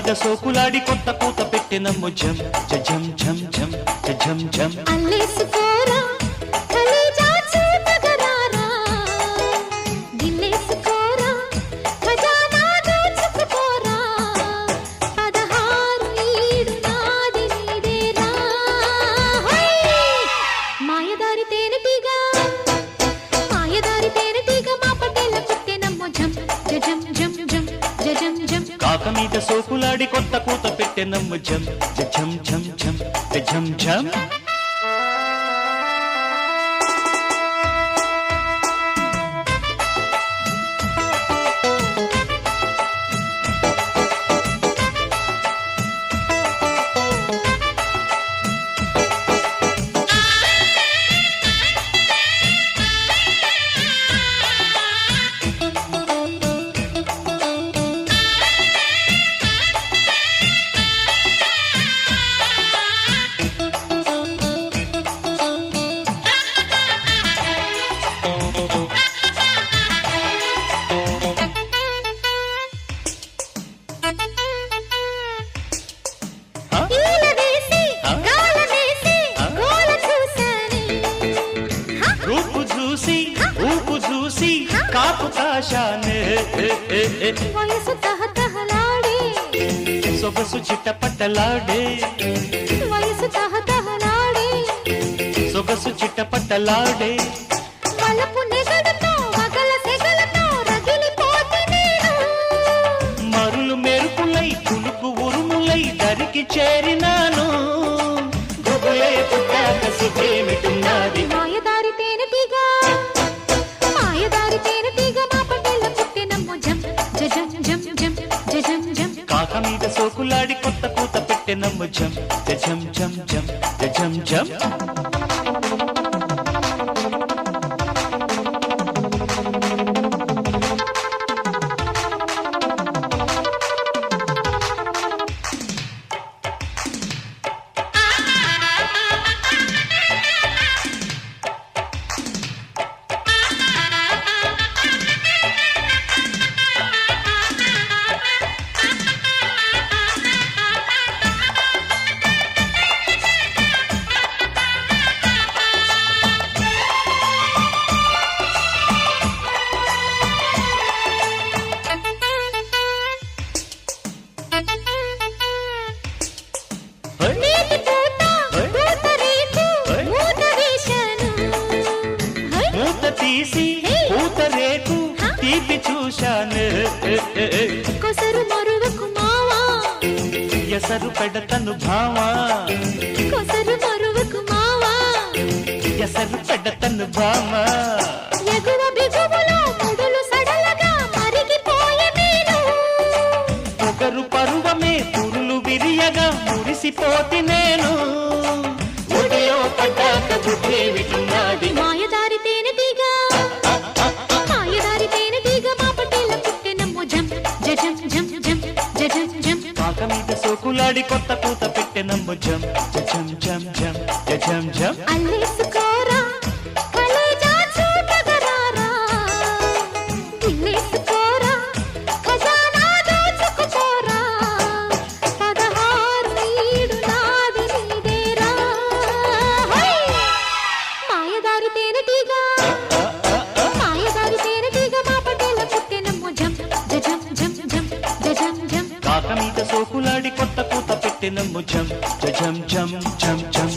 మీద సోకులాడి కొత్త కూత పెట్టెనమ్ము జం జం జం జం జం జం అల్లేసుకోరా కలేజా చూపగరారా గిల్లేసుకోరా ఖజానా దోచుకుపోరా 16 ఈడు నాది నీదేరా మాయదారి తేనెటీగ మా పటేల పుట్టెనమ్ము జం జం జం జం జం జం కాక మీద సోకులాడి కొత్త కూత పెట్టెనమ్ము జం జం జం జం జం జం కాపు కాశానే వయసు తహతహలాడే సొగసు చిట్టపట్టలాడే వయసు తహతహలాడే సొగసు చిట్టపట్టలాడే వలపు నెగడుతో వగల సెగలతో రగిలిపోతే నేను మరులు మెరుపులై కులుకు ఉరుములై దరికి చేరినాను గుబులే పుట్టాక సిద్ధేమిటున్నది మాయదారి తేనెటీగ మా పటేల పుట్టెనమ్ము జం జం జం జం జం జం కాక మీద సోకులాడి కొత్త కూత పెట్టెనమ్ము జం జం జం జం జం జం పూత రేకు తీపి చూశాను కొసరు మరువకు మావా ఎసరు పెడతను భావా కొసరు మరువకు మావా ఎసరు పెడతను భామా ఎగువ బిగువులో ముడులు సడలగా మరిగిపోయే నేను పొగరు పరువమే పురులు విరియగా మురిసిపోతి నేను ఉదయం పడ్డాక బుద్ధేమిటున్నది మాయదారి తేనెటీగ మా పటేల పుట్టెనమ్ము జం జం జం జం జం జం కాక మీద సోకులాడి కొత్త కూత పెట్టెనమ్ము జం జం జం జం జం జం అల్లేసుకోరా కలేజా చూపగరారా గిల్లేసుకోరా ఖజానా దోచుకుపోరా 16 ఈడు నాది నీదేరా మాయదారి తేనెటీగ మా పటేల పుట్టెనమ్ము జం జం జం జం జం జం కాక మీద సోకులాడి కొత్త కూత పెట్టెనమ్ము జం జం జం జం జం